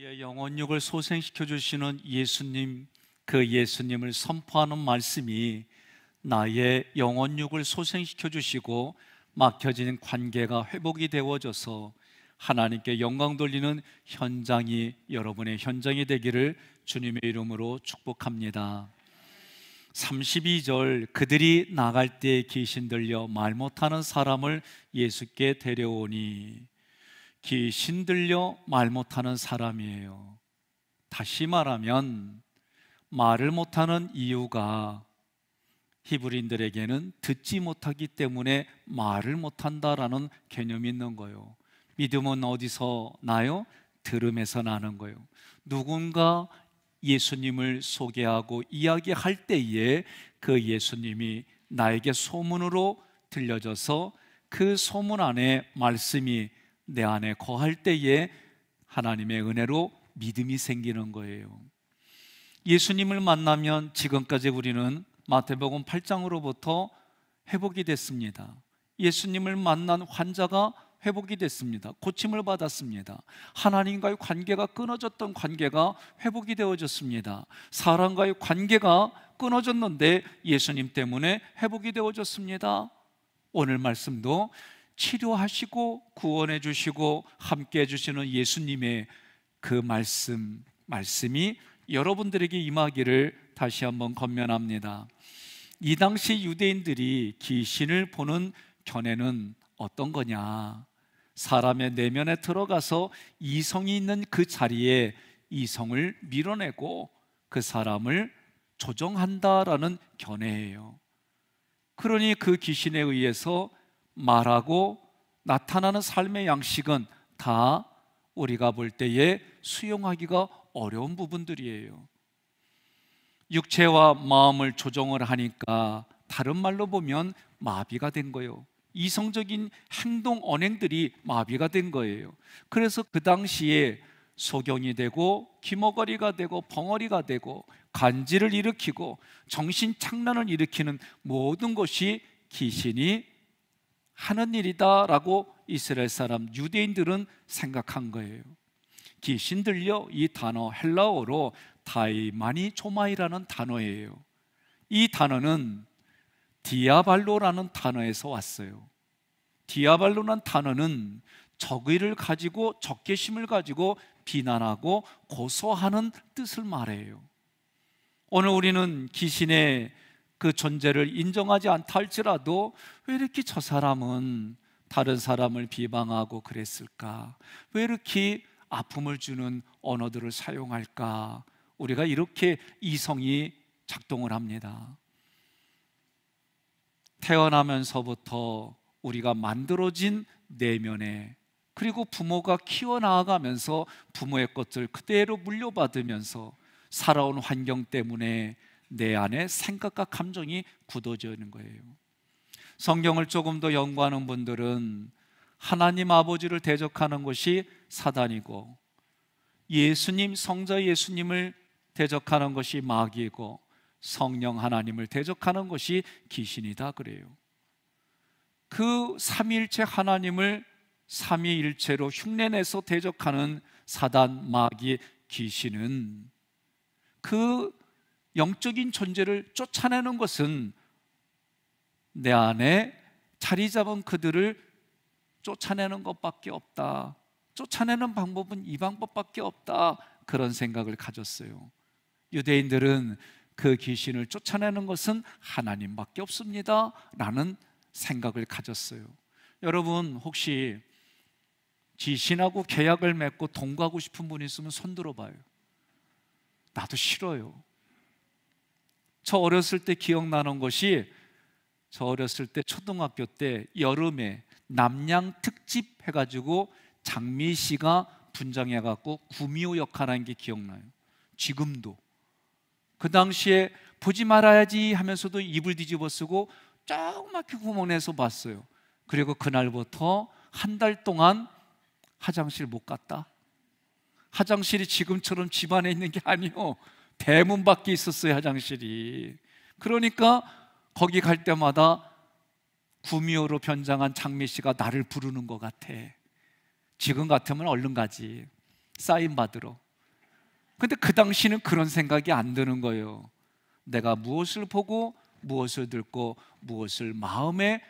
우리의 영혼육을 소생시켜 주시는 예수님, 그 예수님을 선포하는 말씀이 나의 영혼육을 소생시켜 주시고 막혀진 관계가 회복이 되어져서 하나님께 영광 돌리는 현장이 여러분의 현장이 되기를 주님의 이름으로 축복합니다. 32절, 그들이 나갈 때에 귀신 들려 말 못하는 사람을 예수께 데려오니, 귀신 들려 말 못하는 사람이에요. 다시 말하면 말을 못하는 이유가 히브리인들에게는 듣지 못하기 때문에 말을 못한다라는 개념이 있는 거예요. 믿음은 어디서 나요? 들음에서 나는 거예요. 누군가 예수님을 소개하고 이야기할 때에 그 예수님이 나에게 소문으로 들려져서 그 소문 안에 말씀이 내 안에 거할 때에 하나님의 은혜로 믿음이 생기는 거예요. 예수님을 만나면 지금까지 우리는 마태복음 8장으로부터 회복이 됐습니다. 예수님을 만난 환자가 회복이 됐습니다. 고침을 받았습니다. 하나님과의 관계가 끊어졌던 관계가 회복이 되어졌습니다. 사람과의 관계가 끊어졌는데 예수님 때문에 회복이 되어졌습니다. 오늘 말씀도 치료하시고 구원해 주시고 함께 해 주시는 예수님의 그 말씀이 여러분들에게 임하기를 다시 한번 권면합니다. 이 당시 유대인들이 귀신을 보는 견해는 어떤 거냐? 사람의 내면에 들어가서 이성이 있는 그 자리에 이성을 밀어내고 그 사람을 조정한다라는 견해예요. 그러니 그 귀신에 의해서 말하고 나타나는 삶의 양식은 다 우리가 볼 때에 수용하기가 어려운 부분들이에요. 육체와 마음을 조정을 하니까 다른 말로 보면 마비가 된 거예요. 이성적인 행동, 언행들이 마비가 된 거예요. 그래서 그 당시에 소경이 되고 기머거리가 되고 벙어리가 되고 간지를 일으키고 정신착란을 일으키는 모든 것이 귀신이 하는 일이다라고 이스라엘 사람 유대인들은 생각한 거예요. 귀신 들려, 이 단어 헬라어로 다이마니 조마이라는 단어예요. 이 단어는 디아발로라는 단어에서 왔어요. 디아발로라는 단어는 적의를 가지고 적개심을 가지고 비난하고 고소하는 뜻을 말해요. 오늘 우리는 귀신의 그 존재를 인정하지 않다 할지라도 왜 이렇게 저 사람은 다른 사람을 비방하고 그랬을까? 왜 이렇게 아픔을 주는 언어들을 사용할까? 우리가 이렇게 이성이 작동을 합니다. 태어나면서부터 우리가 만들어진 내면에, 그리고 부모가 키워나가면서 부모의 것을 그대로 물려받으면서 살아온 환경 때문에 내 안에 생각과 감정이 굳어져 있는 거예요. 성경을 조금 더 연구하는 분들은 하나님 아버지를 대적하는 것이 사단이고, 예수님, 성자 예수님을 대적하는 것이 마귀이고, 성령 하나님을 대적하는 것이 귀신이다 그래요. 그 삼위일체 하나님을 삼위일체로 흉내내서 대적하는 사단, 마귀, 귀신은 그 영적인 존재를 쫓아내는 것은 내 안에 자리 잡은 그들을 쫓아내는 것밖에 없다. 쫓아내는 방법은 이 방법밖에 없다. 그런 생각을 가졌어요. 유대인들은 그 귀신을 쫓아내는 것은 하나님밖에 없습니다 라는 생각을 가졌어요. 여러분, 혹시 귀신하고 계약을 맺고 동거하고 싶은 분이 있으면 손 들어봐요. 나도 싫어요. 저 어렸을 때 기억나는 것이, 저 어렸을 때 초등학교 때 여름에 남양 특집 해가지고 장미 씨가 분장해갖고 구미호 역할한 게 기억나요. 지금도. 그 당시에 보지 말아야지 하면서도 이불 뒤집어 쓰고 조그맣게 구멍 내서 봤어요. 그리고 그날부터 한 달 동안 화장실 못 갔다. 화장실이 지금처럼 집안에 있는 게 아니요, 대문 밖에 있었어요, 화장실이. 그러니까 거기 갈 때마다 구미호로 변장한 장미 씨가 나를 부르는 것 같아. 지금 같으면 얼른 가지, 사인 받으러. 근데 그 당시는 그런 생각이 안 드는 거예요. 내가 무엇을 보고 무엇을 듣고 무엇을 마음에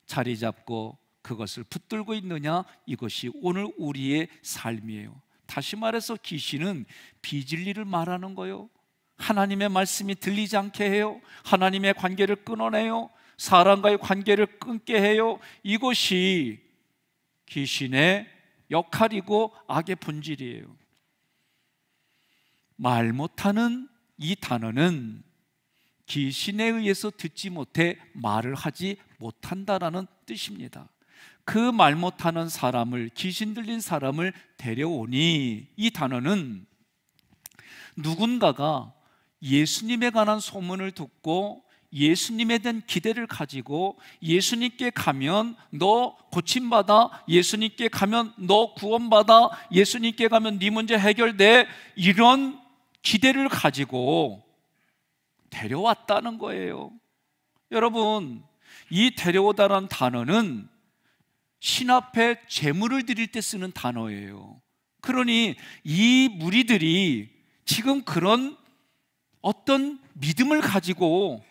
자리 잡고 그것을 붙들고 있느냐, 이것이 오늘 우리의 삶이에요. 다시 말해서 귀신은 비진리를 말하는 거예요. 하나님의 말씀이 들리지 않게 해요. 하나님의 관계를 끊어내요. 사람과의 관계를 끊게 해요. 이것이 귀신의 역할이고 악의 본질이에요. 말 못하는 이 단어는 귀신에 의해서 듣지 못해 말을 하지 못한다라는 뜻입니다. 그 말 못하는 사람을, 귀신 들린 사람을 데려오니, 이 단어는 누군가가 예수님에 관한 소문을 듣고 예수님에 대한 기대를 가지고 예수님께 가면 너 고침받아, 예수님께 가면 너 구원받아, 예수님께 가면 네 문제 해결돼, 이런 기대를 가지고 데려왔다는 거예요. 여러분, 이 데려오다라는 단어는 신 앞에 제물을 드릴 때 쓰는 단어예요. 그러니 이 무리들이 지금 그런 어떤 믿음을 가지고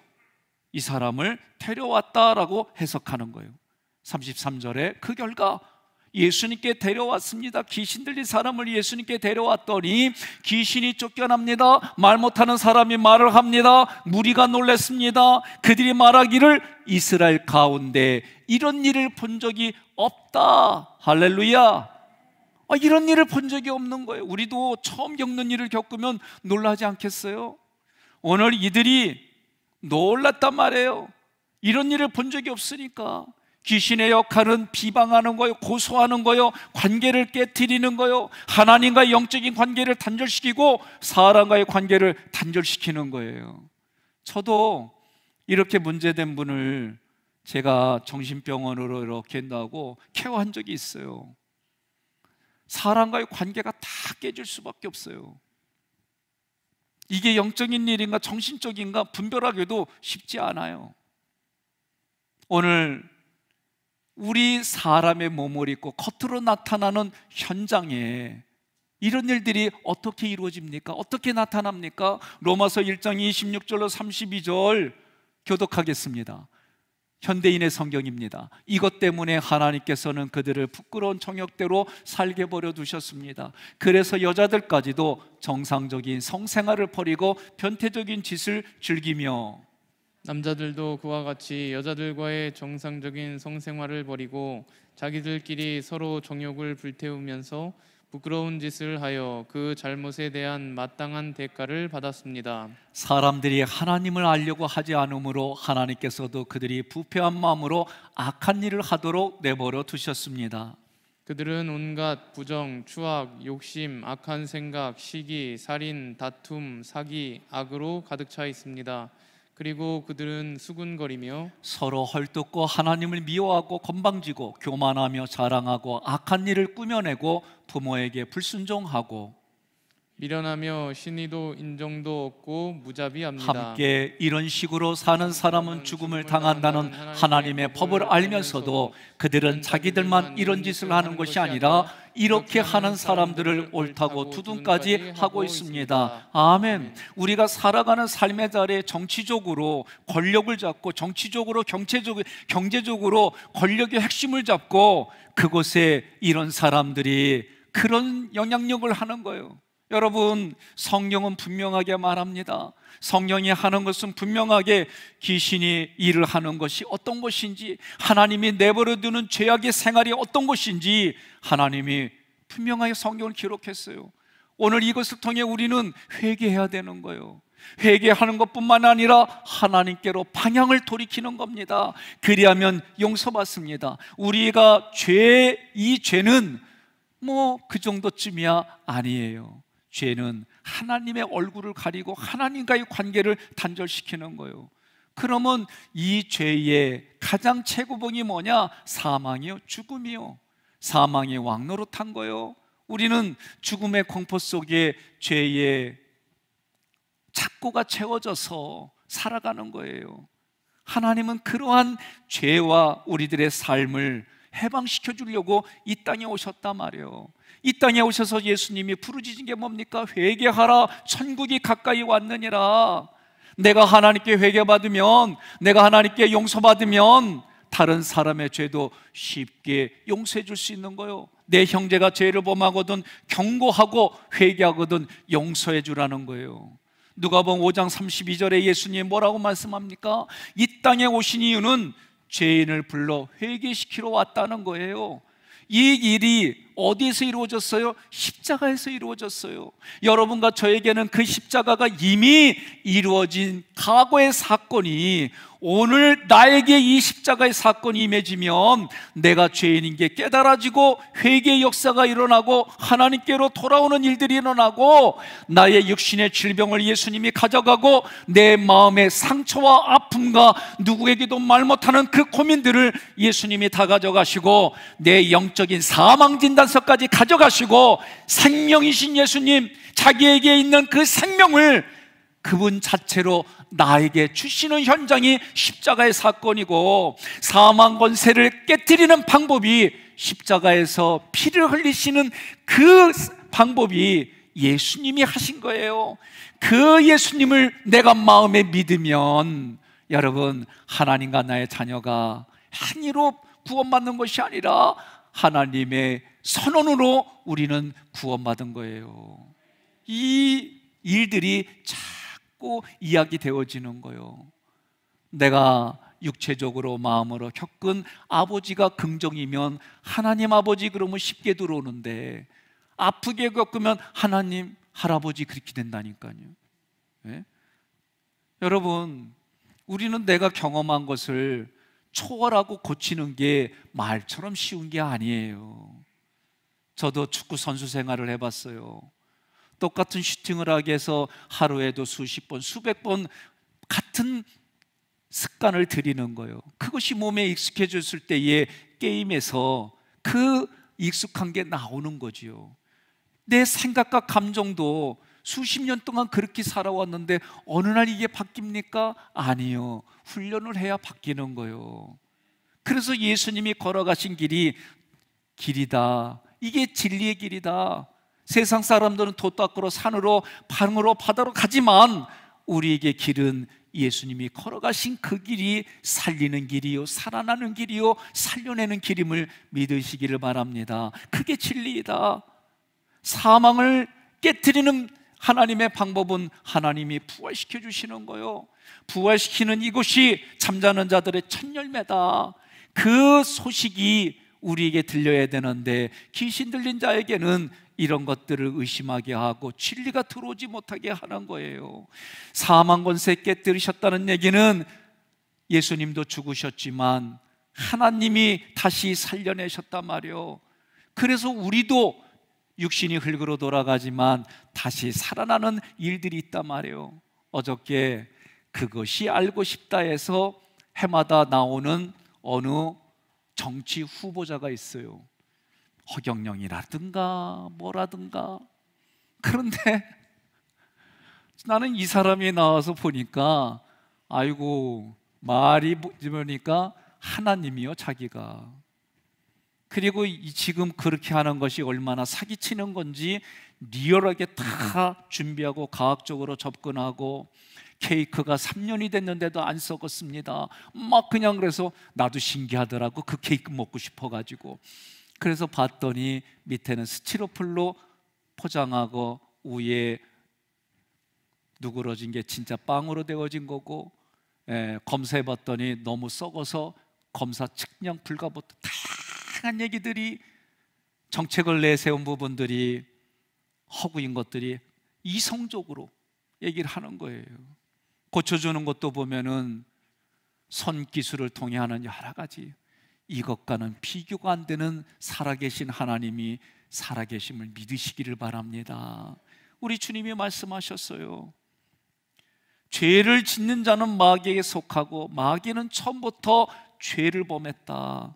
이 사람을 데려왔다라고 해석하는 거예요. 33절에 그 결과 예수님께 데려왔습니다. 귀신 들린 사람을 예수님께 데려왔더니 귀신이 쫓겨납니다. 말 못하는 사람이 말을 합니다. 무리가 놀랐습니다. 그들이 말하기를 이스라엘 가운데 이런 일을 본 적이 없다. 할렐루야. 이런 일을 본 적이 없는 거예요. 우리도 처음 겪는 일을 겪으면 놀라지 않겠어요? 오늘 이들이 놀랐단 말이에요. 이런 일을 본 적이 없으니까. 귀신의 역할은 비방하는 거예요. 고소하는 거예요. 관계를 깨트리는 거예요. 하나님과의 영적인 관계를 단절시키고 사람과의 관계를 단절시키는 거예요. 저도 이렇게 문제된 분을 제가 정신병원으로 이렇게 나오고 케어한 적이 있어요. 사람과의 관계가 다 깨질 수밖에 없어요. 이게 영적인 일인가 정신적인가 분별하기도 쉽지 않아요. 오늘 우리 사람의 몸을 입고 겉으로 나타나는 현장에 이런 일들이 어떻게 이루어집니까? 어떻게 나타납니까? 로마서 1장 26절로 32절 교독하겠습니다. 현대인의 성경입니다. 이것 때문에 하나님께서는 그들을 부끄러운 정욕대로 살게 버려 두셨습니다. 그래서 여자들까지도 정상적인 성생활을 버리고 변태적인 짓을 즐기며, 남자들도 그와 같이 여자들과의 정상적인 성생활을 버리고 자기들끼리 서로 정욕을 불태우면서 부끄러운 짓을 하여 그 잘못에 대한 마땅한 대가를 받았습니다. 사람들이 하나님을 알려고 하지 않으므로 하나님께서도 그들이 부패한 마음으로 악한 일을 하도록 내버려 두셨습니다. 그들은 온갖 부정, 추악, 욕심, 악한 생각, 시기, 살인, 다툼, 사기, 악으로 가득 차 있습니다. 그리고 그들은 수군거리며 서로 헐뜯고 하나님을 미워하고 건방지고 교만하며 자랑하고 악한 일을 꾸며내고 부모에게 불순종하고 미련하며 신의도 인정도 없고 무자비합니다. 함께 이런 식으로 사는 사람은 죽음을 당한다는 하나님의 법을 알면서도 그들은 자기들만 이런 짓을 하는 것이 아니라 이렇게 하는 사람들을 옳다고 두둔까지 하고 있습니다. 아멘. 우리가 살아가는 삶의 자리에 정치적으로 권력을 잡고 정치적으로 경제적으로 권력의 핵심을 잡고 그곳에 이런 사람들이 그런 영향력을 하는 거예요. 여러분, 성경은 분명하게 말합니다. 성령이 하는 것은 분명하게 귀신이 일을 하는 것이 어떤 것인지, 하나님이 내버려 두는 죄악의 생활이 어떤 것인지 하나님이 분명하게 성경을 기록했어요. 오늘 이것을 통해 우리는 회개해야 되는 거예요. 회개하는 것뿐만 아니라 하나님께로 방향을 돌이키는 겁니다. 그리하면 용서받습니다. 우리가 이 죄는 그 정도쯤이야 아니에요. 죄는 하나님의 얼굴을 가리고 하나님과의 관계를 단절시키는 거예요. 그러면 이 죄의 가장 최고봉이 뭐냐? 사망이요, 죽음이요. 사망이 왕노릇한 거예요. 우리는 죽음의 공포 속에 죄의 착고가 채워져서 살아가는 거예요. 하나님은 그러한 죄와 우리들의 삶을 해방시켜 주려고 이 땅에 오셨단 말이에요. 이 땅에 오셔서 예수님이 부르짖은 게 뭡니까? 회개하라, 천국이 가까이 왔느니라. 내가 하나님께 회개받으면, 내가 하나님께 용서받으면 다른 사람의 죄도 쉽게 용서해 줄 수 있는 거예요. 내 형제가 죄를 범하거든 경고하고 회개하거든 용서해 주라는 거예요. 누가복음 5장 32절에 예수님이 뭐라고 말씀합니까? 이 땅에 오신 이유는 죄인을 불러 회개시키러 왔다는 거예요. 이 일이 어디에서 이루어졌어요? 십자가에서 이루어졌어요. 여러분과 저에게는 그 십자가가 이미 이루어진 과거의 사건이 오늘 나에게 이 십자가의 사건이 임해지면 내가 죄인인 게 깨달아지고 회개의 역사가 일어나고 하나님께로 돌아오는 일들이 일어나고 나의 육신의 질병을 예수님이 가져가고 내 마음의 상처와 아픔과 누구에게도 말 못하는 그 고민들을 예수님이 다 가져가시고 내 영적인 사망 진단서까지 가져가시고 생명이신 예수님, 자기에게 있는 그 생명을 그분 자체로 나에게 주시는 현장이 십자가의 사건이고, 사망 권세를 깨뜨리는 방법이 십자가에서 피를 흘리시는 그 방법이 예수님이 하신 거예요. 그 예수님을 내가 마음에 믿으면 여러분, 하나님과 나의 자녀가 행위로 구원받는 것이 아니라 하나님의 선언으로 우리는 구원받은 거예요. 이 일들이 자꾸 이야기되어지는 거예요. 내가 육체적으로 마음으로 겪은 아버지가 긍정이면 하나님 아버지 그러면 쉽게 들어오는데, 아프게 겪으면 하나님 할아버지 그렇게 된다니까요. 네? 여러분, 우리는 내가 경험한 것을 초월하고 고치는 게 말처럼 쉬운 게 아니에요. 저도 축구 선수 생활을 해봤어요. 똑같은 슈팅을 하기 위해서 하루에도 수십 번, 수백 번 같은 습관을 들이는 거예요. 그것이 몸에 익숙해졌을 때의 게임에서 그 익숙한 게 나오는 거지요. 내 생각과 감정도 수십 년 동안 그렇게 살아왔는데 어느 날 이게 바뀝니까? 아니요. 훈련을 해야 바뀌는 거예요. 그래서 예수님이 걸어가신 길이 길이다. 이게 진리의 길이다. 세상 사람들은 도 닦으러 산으로 방으로 바다로 가지만 우리에게 길은 예수님이 걸어가신 그 길이 살리는 길이요, 살아나는 길이요, 살려내는 길임을 믿으시기를 바랍니다. 그게 진리이다. 사망을 깨트리는 하나님의 방법은 하나님이 부활시켜 주시는 거예요. 부활시키는 이곳이 잠자는 자들의 첫 열매다. 그 소식이 우리에게 들려야 되는데 귀신 들린 자에게는 이런 것들을 의심하게 하고 진리가 들어오지 못하게 하는 거예요. 사망 권세 깨뜨리셨다는 얘기는 예수님도 죽으셨지만 하나님이 다시 살려내셨단 말이에요. 그래서 우리도 육신이 흙으로 돌아가지만 다시 살아나는 일들이 있단 말이에요. 어저께 그것이 알고 싶다 해서 해마다 나오는 어느 정치 후보자가 있어요. 허경영이라든가 뭐라든가. 그런데 나는 이 사람이 나와서 보니까 아이고 말이 보니까 하나님이요 자기가. 그리고 지금 그렇게 하는 것이 얼마나 사기치는 건지 리얼하게 다 준비하고 과학적으로 접근하고 케이크가 3년이 됐는데도 안 썩었습니다. 막 그냥 그래서 나도 신기하더라고. 그 케이크 먹고 싶어가지고. 그래서 봤더니 밑에는 스티로폴로 포장하고 위에 누그러진 게 진짜 빵으로 되어진 거고, 검사해봤더니 너무 썩어서 검사 측량 불가부터 다양한 얘기들이, 정책을 내세운 부분들이, 허구인 것들이 이성적으로 얘기를 하는 거예요. 고쳐주는 것도 보면은 손기술을 통해 하는 여러 가지, 이것과는 비교가 안 되는 살아계신 하나님이 살아계심을 믿으시기를 바랍니다. 우리 주님이 말씀하셨어요. 죄를 짓는 자는 마귀에게 속하고 마귀는 처음부터 죄를 범했다.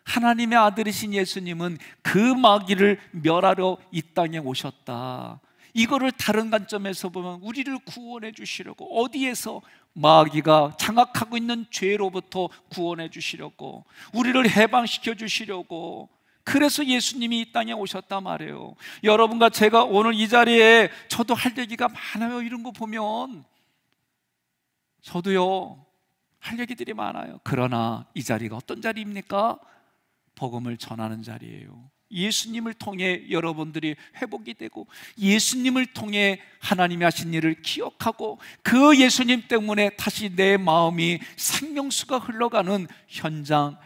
하나님의 아들이신 예수님은 그 마귀를 멸하러 이 땅에 오셨다. 이거를 다른 관점에서 보면 우리를 구원해 주시려고, 어디에서 마귀가 장악하고 있는 죄로부터 구원해 주시려고, 우리를 해방시켜 주시려고, 그래서 예수님이 이 땅에 오셨단 말이에요. 여러분과 제가 오늘 이 자리에, 저도 할 얘기가 많아요. 이런 거 보면 저도요 할 얘기들이 많아요. 그러나 이 자리가 어떤 자리입니까? 복음을 전하는 자리예요. 예수님을 통해 여러분들이 회복이 되고, 예수님을 통해 하나님이 하신 일을 기억하고, 그 예수님 때문에 다시 내 마음이 생명수가 흘러가는 현장,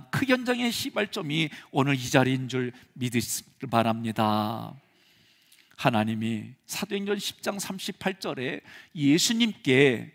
그 현장의 시발점이 오늘 이 자리인 줄 믿으시길 바랍니다. 하나님이 사도행전 10장 38절에 예수님께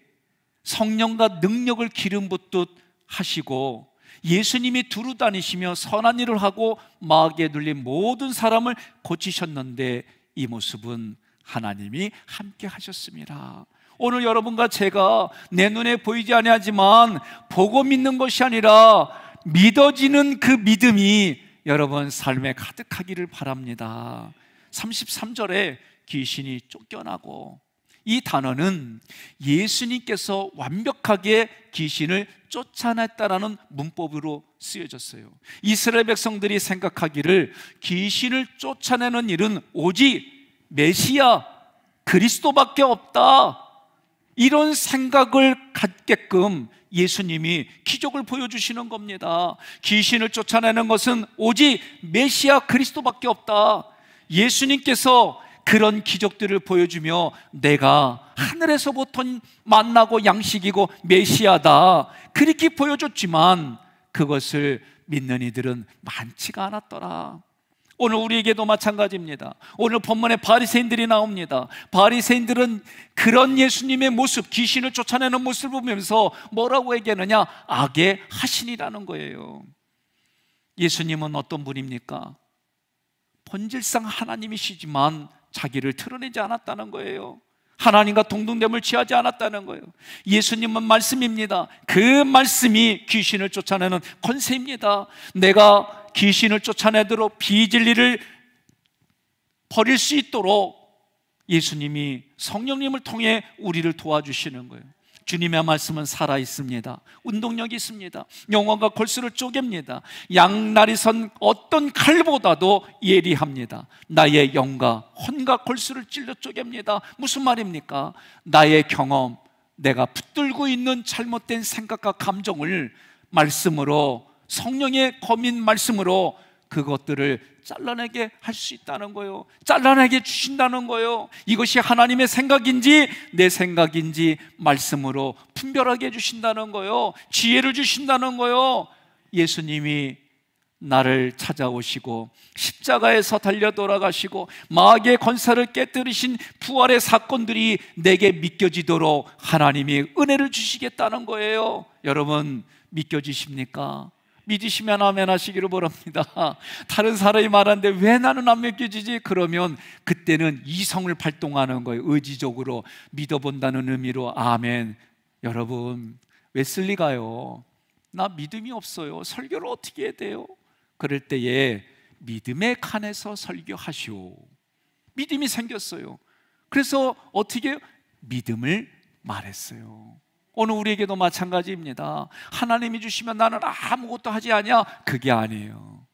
성령과 능력을 기름 붓듯 하시고, 예수님이 두루 다니시며 선한 일을 하고 마귀에 눌린 모든 사람을 고치셨는데, 이 모습은 하나님이 함께 하셨습니다. 오늘 여러분과 제가 내 눈에 보이지 아니하지만 보고 믿는 것이 아니라 믿어지는 그 믿음이 여러분 삶에 가득하기를 바랍니다. 33절에 귀신이 쫓겨나고, 이 단어는 예수님께서 완벽하게 귀신을 쫓아냈다라는 문법으로 쓰여졌어요. 이스라엘 백성들이 생각하기를 귀신을 쫓아내는 일은 오직 메시아 그리스도밖에 없다, 이런 생각을 갖게끔 예수님이 기적을 보여주시는 겁니다. 귀신을 쫓아내는 것은 오직 메시아 그리스도밖에 없다. 예수님께서 그런 기적들을 보여주며 내가 하늘에서부터 만나고 양식이고 메시아다, 그렇게 보여줬지만 그것을 믿는 이들은 많지가 않았더라. 오늘 우리에게도 마찬가지입니다. 오늘 본문에 바리새인들이 나옵니다. 바리새인들은 그런 예수님의 모습, 귀신을 쫓아내는 모습을 보면서 뭐라고 얘기하느냐? 악의 하신이라는 거예요. 예수님은 어떤 분입니까? 본질상 하나님이시지만 자기를 드러내지 않았다는 거예요. 하나님과 동등됨을 취하지 않았다는 거예요. 예수님은 말씀입니다. 그 말씀이 귀신을 쫓아내는 권세입니다. 내가 귀신을 쫓아내도록 비진리를 버릴 수 있도록 예수님이 성령님을 통해 우리를 도와주시는 거예요. 주님의 말씀은 살아있습니다. 운동력이 있습니다. 영혼과 골수를 쪼갭니다. 양날이 선 어떤 칼보다도 예리합니다. 나의 영과 혼과 골수를 찔러 쪼갭니다. 무슨 말입니까? 나의 경험, 내가 붙들고 있는 잘못된 생각과 감정을 말씀으로, 성령의 검인 말씀으로 그것들을 잘라내게 할 수 있다는 거예요. 잘라내게 주신다는 거예요. 이것이 하나님의 생각인지 내 생각인지 말씀으로 분별하게 해주신다는 거예요. 지혜를 주신다는 거예요. 예수님이 나를 찾아오시고 십자가에서 달려 돌아가시고 마귀의 권세를 깨뜨리신 부활의 사건들이 내게 믿겨지도록 하나님이 은혜를 주시겠다는 거예요. 여러분 믿겨지십니까? 믿으시면 아멘 하시기를 바랍니다. 다른 사람이 말하는데 왜 나는 안 믿겨지지? 그러면 그때는 이성을 발동하는 거예요. 의지적으로 믿어본다는 의미로 아멘. 여러분 웨슬리가요, 나 믿음이 없어요. 설교를 어떻게 해야 돼요? 그럴 때에 믿음의 칸에서 설교하시오. 믿음이 생겼어요. 그래서 어떻게 해요? 믿음을 말했어요. 오늘 우리에게도 마찬가지입니다. 하나님이 주시면 나는 아무것도 하지 않냐? 그게 아니에요.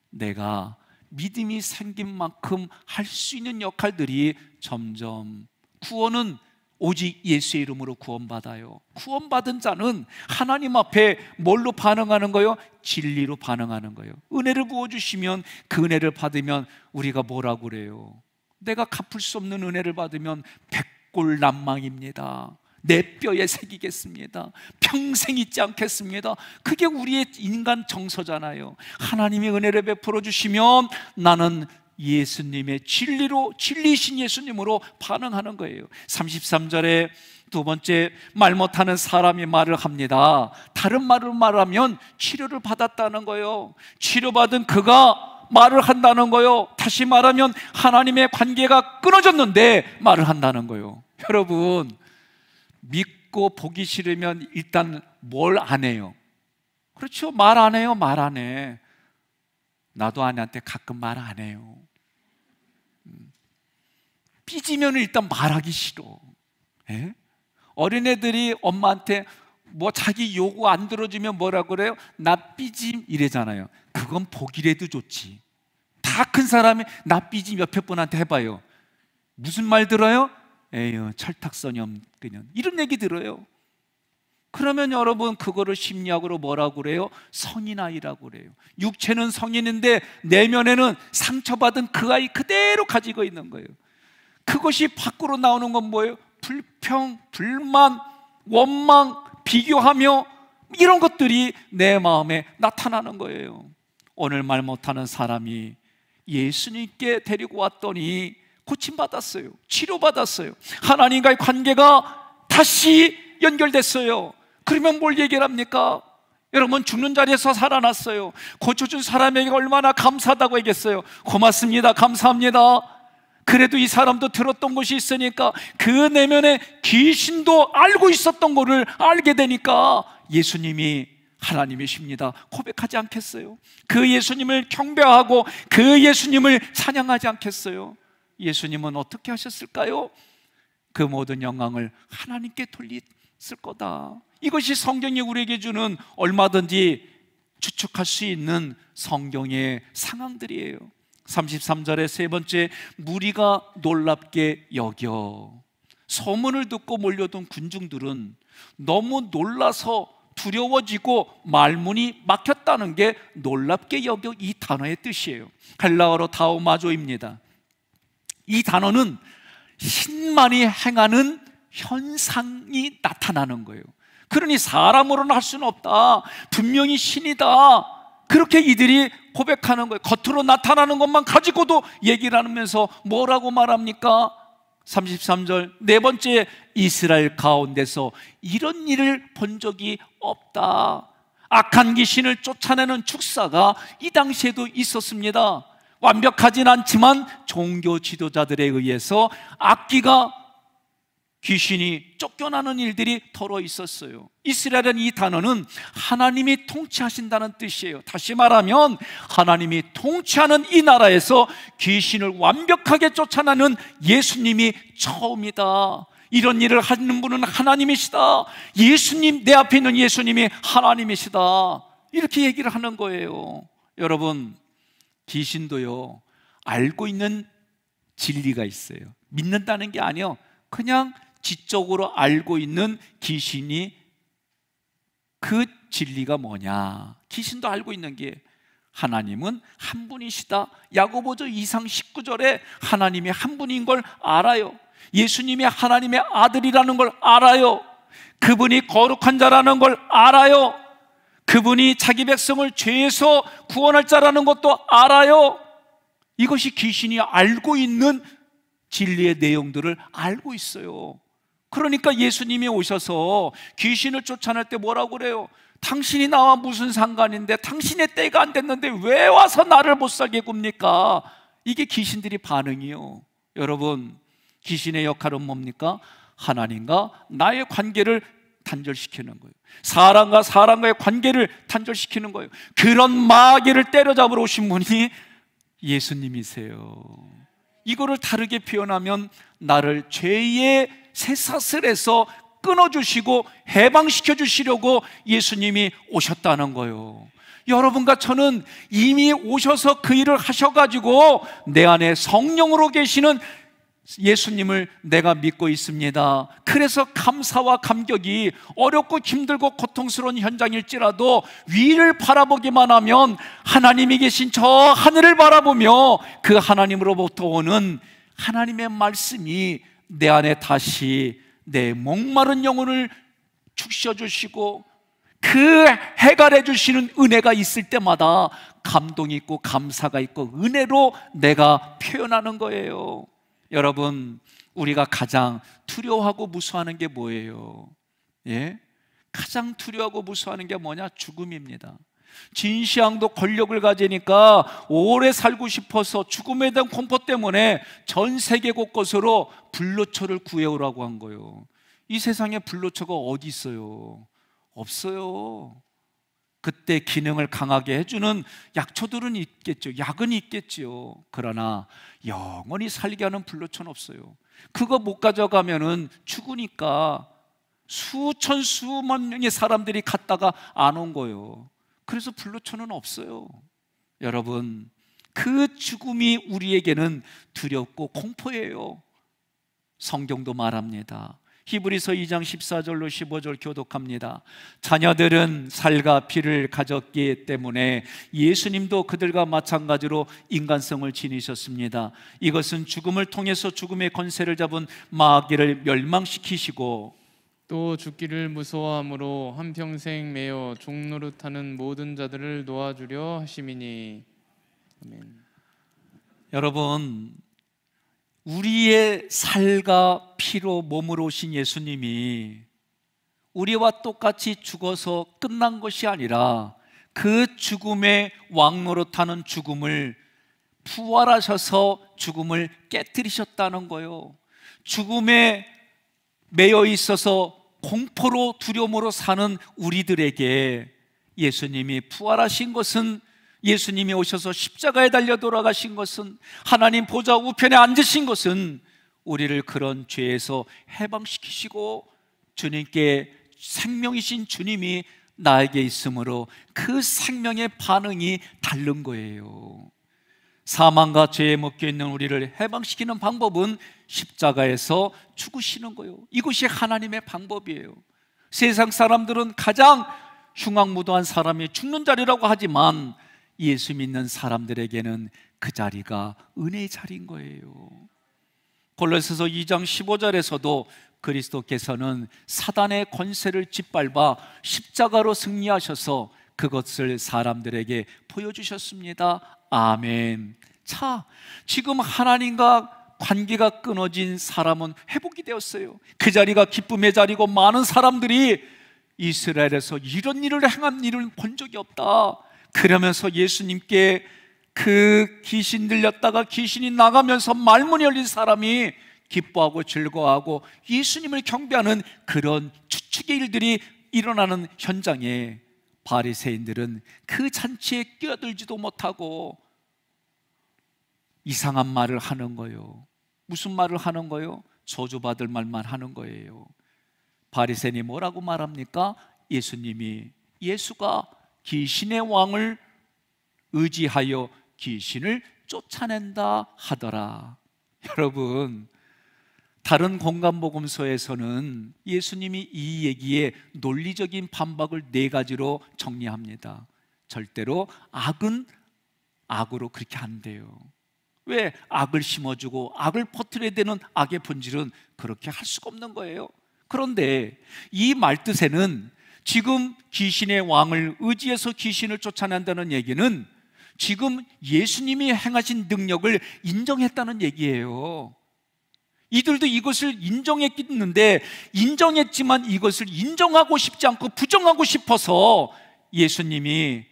내가 믿음이 생긴 만큼 할 수 있는 역할들이 점점, 구원은 오직 예수의 이름으로 구원받아요. 구원받은 자는 하나님 앞에 뭘로 반응하는 거예요? 진리로 반응하는 거예요. 은혜를 부어주시면 그 은혜를 받으면 우리가 뭐라고 그래요? 내가 갚을 수 없는 은혜를 받으면 백골난망입니다. 내 뼈에 새기겠습니다. 평생 잊지 않겠습니다. 그게 우리의 인간 정서잖아요. 하나님이 은혜를 베풀어 주시면 나는 예수님의 진리로, 진리이신 예수님으로 반응하는 거예요. 33절에 두 번째, 말 못하는 사람이 말을 합니다. 다른 말을 말하면 치료를 받았다는 거예요. 치료받은 그가 말을 한다는 거예요. 다시 말하면 하나님의 관계가 끊어졌는데 말을 한다는 거예요. 여러분 믿고 보기 싫으면 일단 뭘 안 해요? 그렇죠? 말 안 해요. 말 안 해. 나도 아내한테 가끔 말 안 해요. 삐지면 일단 말하기 싫어. 예? 어린애들이 엄마한테 뭐 자기 요구 안 들어주면 뭐라 그래요? 나 삐짐 이래잖아요. 그건 보기라도 좋지. 다 큰 사람이 나 삐짐 옆에 분한테 해봐요. 무슨 말 들어요? 에휴, 철탁선염 그냥 이런 얘기 들어요. 그러면 여러분 그거를 심리학으로 뭐라고 그래요? 성인아이라고 그래요. 육체는 성인인데 내면에는 상처받은 그 아이 그대로 가지고 있는 거예요. 그것이 밖으로 나오는 건 뭐예요? 불평, 불만, 원망, 비교하며 이런 것들이 내 마음에 나타나는 거예요. 오늘 말 못하는 사람이 예수님께 데리고 왔더니 고침받았어요. 치료받았어요. 하나님과의 관계가 다시 연결됐어요. 그러면 뭘 얘기를 합니까? 여러분, 죽는 자리에서 살아났어요. 고쳐준 사람에게 얼마나 감사하다고 얘기했어요. 고맙습니다, 감사합니다. 그래도 이 사람도 들었던 것이 있으니까 그 내면에 귀신도 알고 있었던 것을 알게 되니까 예수님이 하나님이십니다 고백하지 않겠어요? 그 예수님을 경배하고 그 예수님을 찬양하지 않겠어요? 예수님은 어떻게 하셨을까요? 그 모든 영광을 하나님께 돌렸을 거다. 이것이 성경이 우리에게 주는 얼마든지 추측할 수 있는 성경의 상황들이에요. 33절의 세 번째, 무리가 놀랍게 여겨. 소문을 듣고 몰려든 군중들은 너무 놀라서 두려워지고 말문이 막혔다는 게 놀랍게 여겨, 이 단어의 뜻이에요. 헬라어로 다오마조입니다. 이 단어는 신만이 행하는 현상이 나타나는 거예요. 그러니 사람으로는 할 수는 없다, 분명히 신이다, 그렇게 이들이 고백하는 거예요. 겉으로 나타나는 것만 가지고도 얘기를 하면서 뭐라고 말합니까? 33절, 네 번째, 이스라엘 가운데서 이런 일을 본 적이 없다. 악한 귀신을 쫓아내는 축사가 이 당시에도 있었습니다. 완벽하진 않지만 종교 지도자들에 의해서 악기가 귀신이 쫓겨나는 일들이 더러 있었어요. 이스라엘은 이 단어는 하나님이 통치하신다는 뜻이에요. 다시 말하면 하나님이 통치하는 이 나라에서 귀신을 완벽하게 쫓아내는 예수님이 처음이다. 이런 일을 하는 분은 하나님이시다. 예수님, 내 앞에 있는 예수님이 하나님이시다. 이렇게 얘기를 하는 거예요. 여러분, 귀신도요, 알고 있는 진리가 있어요. 믿는다는 게 아니요, 그냥 지적으로 알고 있는 귀신이, 그 진리가 뭐냐? 귀신도 알고 있는 게 하나님은 한 분이시다. 야고보서 2장 19절에 하나님이 한 분인 걸 알아요. 예수님이 하나님의 아들이라는 걸 알아요. 그분이 거룩한 자라는 걸 알아요. 그분이 자기 백성을 죄에서 구원할 자라는 것도 알아요. 이것이 귀신이 알고 있는 진리의 내용들을 알고 있어요. 그러니까 예수님이 오셔서 귀신을 쫓아낼 때 뭐라고 그래요? 당신이 나와 무슨 상관인데, 당신의 때가 안 됐는데 왜 와서 나를 못 살게 굽니까? 이게 귀신들이 반응이요. 여러분, 귀신의 역할은 뭡니까? 하나님과 나의 관계를 단절시키는 거예요. 사람과 사람과의 관계를 단절시키는 거예요. 그런 마귀를 때려잡으러 오신 분이 예수님이세요. 이거를 다르게 표현하면 나를 죄의 쇠사슬에서 끊어주시고 해방시켜 주시려고 예수님이 오셨다는 거예요. 여러분과 저는 이미 오셔서 그 일을 하셔가지고 내 안에 성령으로 계시는 예수님을 내가 믿고 있습니다. 그래서 감사와 감격이 어렵고 힘들고 고통스러운 현장일지라도 위를 바라보기만 하면 하나님이 계신 저 하늘을 바라보며 그 하나님으로부터 오는 하나님의 말씀이 내 안에 다시 내 목마른 영혼을 축셔주시고 그 해갈해 주시는 은혜가 있을 때마다 감동이 있고 감사가 있고 은혜로 내가 표현하는 거예요. 여러분, 우리가 가장 두려워하고 무서워하는 게 뭐예요? 예? 가장 두려워하고 무서워하는 게 뭐냐? 죽음입니다. 진시황도 권력을 가지니까 오래 살고 싶어서 죽음에 대한 공포 때문에 전 세계 곳곳으로 불로초를 구해오라고 한 거예요. 이 세상에 불로초가 어디 있어요? 없어요. 그때 기능을 강하게 해주는 약초들은 있겠죠. 약은 있겠지요. 그러나 영원히 살게 하는 불로초는 없어요. 그거 못 가져가면은 죽으니까 수천 수만 명의 사람들이 갔다가 안 온 거예요. 그래서 불로초는 없어요. 여러분, 그 죽음이 우리에게는 두렵고 공포예요. 성경도 말합니다. 히브리서 2장 14절로 15절 교독합니다. 자녀들은 살과 피를 가졌기 때문에 예수님도 그들과 마찬가지로 인간성을 지니셨습니다. 이것은 죽음을 통해서 죽음의 권세를 잡은 마귀를 멸망시키시고 또 죽기를 무서워함으로 한평생 매여 종노릇하는 모든 자들을 놓아주려 하심이니. 아멘. 여러분, 우리의 살과 피로 몸으로 오신 예수님이 우리와 똑같이 죽어서 끝난 것이 아니라 그 죽음의 왕노릇하는 죽음을 부활하셔서 죽음을 깨뜨리셨다는 거예요. 죽음에 매여 있어서 공포로 두려움으로 사는 우리들에게 예수님이 부활하신 것은, 예수님이 오셔서 십자가에 달려 돌아가신 것은, 하나님 보좌 우편에 앉으신 것은 우리를 그런 죄에서 해방시키시고 주님께, 생명이신 주님이 나에게 있으므로 그 생명의 반응이 다른 거예요. 사망과 죄에 묶여있는 우리를 해방시키는 방법은 십자가에서 죽으시는 거예요. 이것이 하나님의 방법이에요. 세상 사람들은 가장 흉악무도한 사람이 죽는 자리라고 하지만 예수 믿는 사람들에게는 그 자리가 은혜의 자리인 거예요. 골로새서 2장 15절에서도 그리스도께서는 사단의 권세를 짓밟아 십자가로 승리하셔서 그것을 사람들에게 보여주셨습니다. 아멘. 자, 지금 하나님과 관계가 끊어진 사람은 회복이 되었어요. 그 자리가 기쁨의 자리고 많은 사람들이 이스라엘에서 이런 일을 행한 일을 본 적이 없다. 그러면서 예수님께 그 귀신 들렸다가 귀신이 나가면서 말문이 열린 사람이 기뻐하고 즐거워하고 예수님을 경배하는 그런 추측의 일들이 일어나는 현장에 바리새인들은 그 잔치에 끼어들지도 못하고 이상한 말을 하는 거예요. 무슨 말을 하는 거예요? 저주받을 말만 하는 거예요. 바리새인이 뭐라고 말합니까? 예수가 귀신의 왕을 의지하여 귀신을 쫓아낸다 하더라. 여러분, 다른 공간복음서에서는 예수님이 이 얘기에 논리적인 반박을 4가지로 정리합니다. 절대로 악은 악으로 그렇게 안 돼요. 왜? 악을 심어주고 악을 퍼뜨려야 되는 악의 본질은 그렇게 할 수가 없는 거예요. 그런데 이 말뜻에는 지금 귀신의 왕을 의지해서 귀신을 쫓아낸다는 얘기는 지금 예수님이 행하신 능력을 인정했다는 얘기예요. 이들도 이것을 인정했는데, 인정했지만 이것을 인정하고 싶지 않고 부정하고 싶어서 예수님이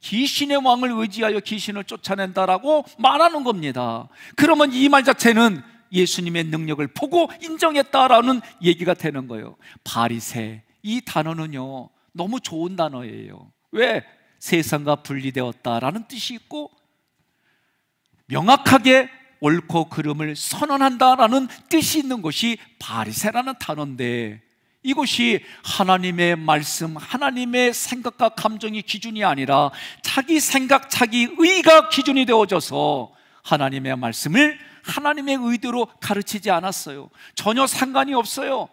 귀신의 왕을 의지하여 귀신을 쫓아낸다라고 말하는 겁니다. 그러면 이 말 자체는 예수님의 능력을 보고 인정했다라는 얘기가 되는 거예요. 바리새, 이 단어는요 너무 좋은 단어예요. 왜? 세상과 분리되었다라는 뜻이 있고 명확하게 옳고 그름을 선언한다라는 뜻이 있는 것이 바리새라는 단어인데, 이것이 하나님의 말씀, 하나님의 생각과 감정이 기준이 아니라 자기 생각, 자기 의가 기준이 되어져서 하나님의 말씀을 하나님의 의대로 가르치지 않았어요. 전혀 상관이 없어요.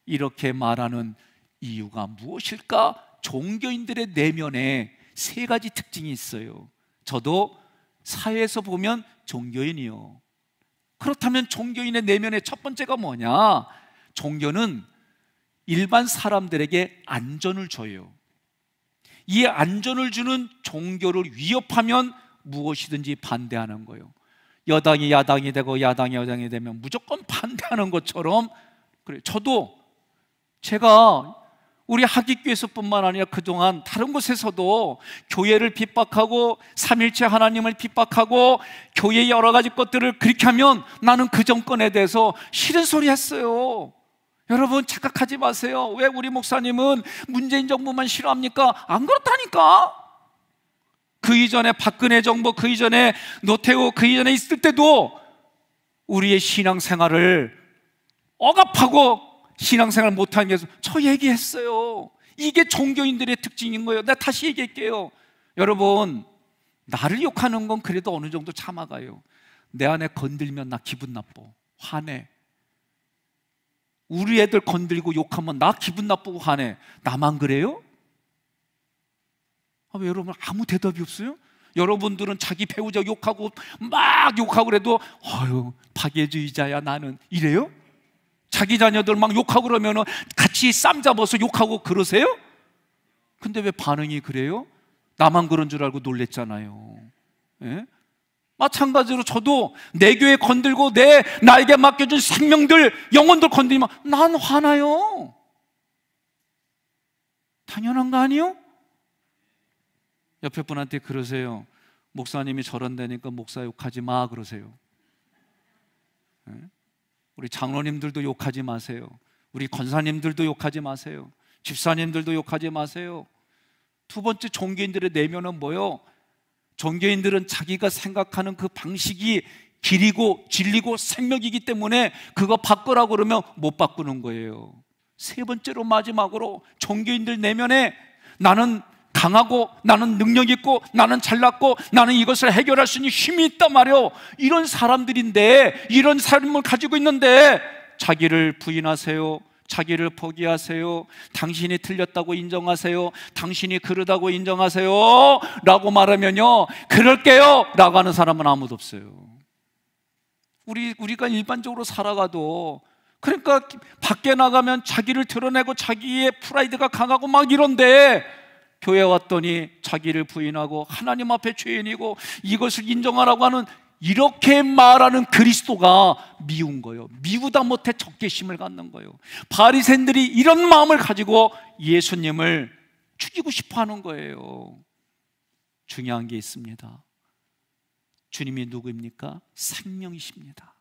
이렇게 말하는 이유가 무엇일까? 종교인들의 내면에 3가지 특징이 있어요. 저도 사회에서 보면 종교인이요. 그렇다면 종교인의 내면의 첫 번째가 뭐냐? 종교는 일반 사람들에게 안전을 줘요. 이 안전을 주는 종교를 위협하면 무엇이든지 반대하는 거예요. 여당이 야당이 되고 야당이 여당이 되면 무조건 반대하는 것처럼 그래요. 저도 제가 우리 하객교에서뿐만 아니라 그동안 다른 곳에서도 교회를 핍박하고 삼일체 하나님을 핍박하고 교회의 여러 가지 것들을 그렇게 하면 나는 그 정권에 대해서 싫은 소리 했어요. 여러분 착각하지 마세요. 왜 우리 목사님은 문재인 정부만 싫어합니까? 안 그렇다니까. 그 이전에 박근혜 정부, 그 이전에 노태우, 그 이전에 있을 때도 우리의 신앙생활을 억압하고 신앙생활 못하는 게 저 얘기했어요. 이게 종교인들의 특징인 거예요. 내가 다시 얘기할게요. 여러분, 나를 욕하는 건 그래도 어느 정도 참아가요. 내 안에 건들면 나 기분 나빠, 화내. 우리 애들 건들고 욕하면 나 기분 나쁘고 화내. 나만 그래요? 왜 여러분 아무 대답이 없어요? 여러분들은 자기 배우자 욕하고 막 욕하고 그래도 어휴 박애주의자야 나는 이래요? 자기 자녀들 막 욕하고 그러면 같이 쌈 잡아서 욕하고 그러세요? 근데 왜 반응이 그래요? 나만 그런 줄 알고 놀랬잖아요. 예? 마찬가지로 저도 내 교회 건들고 나에게 맡겨준 생명들, 영혼들 건드리면 난 화나요. 당연한 거 아니에요? 옆에 분한테 그러세요. 목사님이 저런다니까 목사 욕하지 마 그러세요. 예? 우리 장로님들도 욕하지 마세요. 우리 권사님들도 욕하지 마세요. 집사님들도 욕하지 마세요. 두 번째, 종교인들의 내면은 뭐요? 종교인들은 자기가 생각하는 그 방식이 길이고 진리고 생명이기 때문에 그거 바꾸라고 그러면 못 바꾸는 거예요. 세 번째로, 마지막으로, 종교인들 내면에 나는 강하고 나는 능력 있고 나는 잘났고 나는 이것을 해결할 수 있는 힘이 있단 말이에요. 이런 사람들인데, 이런 삶을 가지고 있는데 자기를 부인하세요. 자기를 포기하세요. 당신이 틀렸다고 인정하세요. 당신이 그러다고 인정하세요 라고 말하면요, 그럴게요 라고 하는 사람은 아무도 없어요. 우리가 일반적으로 살아가도, 그러니까 밖에 나가면 자기를 드러내고 자기의 프라이드가 강하고 막 이런데 교회 왔더니 자기를 부인하고 하나님 앞에 죄인이고 이것을 인정하라고 하는, 이렇게 말하는 그리스도가 미운 거예요. 미우다 못해 적개심을 갖는 거예요. 바리새인들이 이런 마음을 가지고 예수님을 죽이고 싶어 하는 거예요. 중요한 게 있습니다. 주님이 누구입니까? 생명이십니다.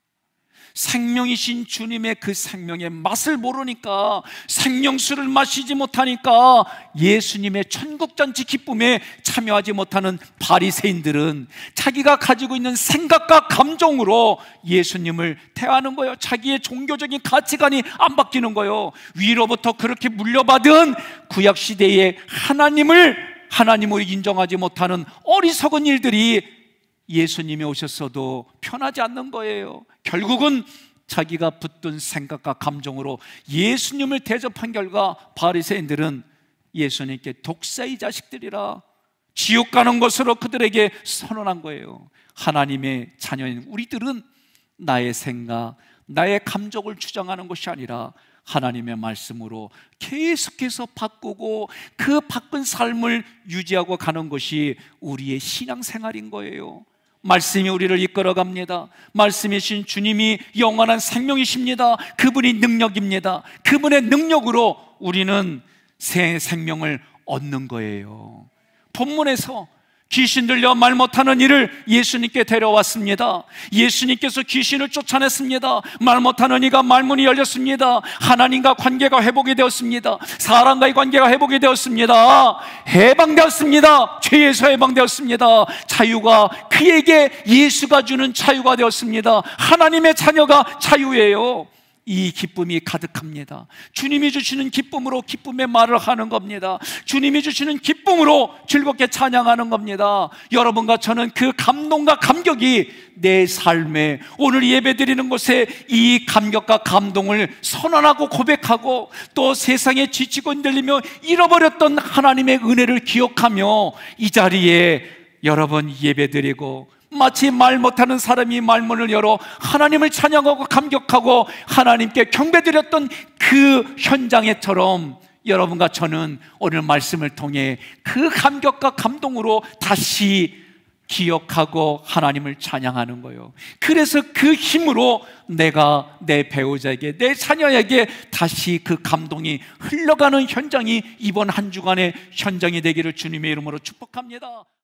생명이신 주님의 그 생명의 맛을 모르니까, 생명수를 마시지 못하니까 예수님의 천국잔치 기쁨에 참여하지 못하는 바리새인들은 자기가 가지고 있는 생각과 감정으로 예수님을 대하는 거예요. 자기의 종교적인 가치관이 안 바뀌는 거예요. 위로부터 그렇게 물려받은 구약시대의 하나님을 인정하지 못하는 어리석은 일들이 예수님이 오셨어도 편하지 않는 거예요. 결국은 자기가 붙든 생각과 감정으로 예수님을 대접한 결과 바리새인들은 예수님께 독사의 자식들이라 지옥 가는 것으로 그들에게 선언한 거예요. 하나님의 자녀인 우리들은 나의 생각, 나의 감정을 주장하는 것이 아니라 하나님의 말씀으로 계속해서 바꾸고 그 바꾼 삶을 유지하고 가는 것이 우리의 신앙생활인 거예요. 말씀이 우리를 이끌어갑니다. 말씀이신 주님이 영원한 생명이십니다. 그분이 능력입니다. 그분의 능력으로 우리는 새 생명을 얻는 거예요. 본문에서 귀신 들려 말 못하는 이를 예수님께 데려왔습니다. 예수님께서 귀신을 쫓아냈습니다. 말 못하는 이가 말문이 열렸습니다. 하나님과 관계가 회복이 되었습니다. 사람과의 관계가 회복이 되었습니다. 해방되었습니다. 죄에서 해방되었습니다. 자유가 그에게 예수가 주는 자유가 되었습니다. 하나님의 자녀가 자유예요. 이 기쁨이 가득합니다. 주님이 주시는 기쁨으로 기쁨의 말을 하는 겁니다. 주님이 주시는 기쁨으로 즐겁게 찬양하는 겁니다. 여러분과 저는 그 감동과 감격이 내 삶에, 오늘 예배드리는 곳에 이 감격과 감동을 선언하고 고백하고, 또 세상에 지치고 흔들리며 잃어버렸던 하나님의 은혜를 기억하며 이 자리에 여러분 예배드리고, 마치 말 못하는 사람이 말문을 열어 하나님을 찬양하고 감격하고 하나님께 경배드렸던 그 현장에처럼 여러분과 저는 오늘 말씀을 통해 그 감격과 감동으로 다시 기억하고 하나님을 찬양하는 거예요. 그래서 그 힘으로 내가 내 배우자에게, 내 자녀에게 다시 그 감동이 흘러가는 현장이 이번 한 주간의 현장이 되기를 주님의 이름으로 축복합니다.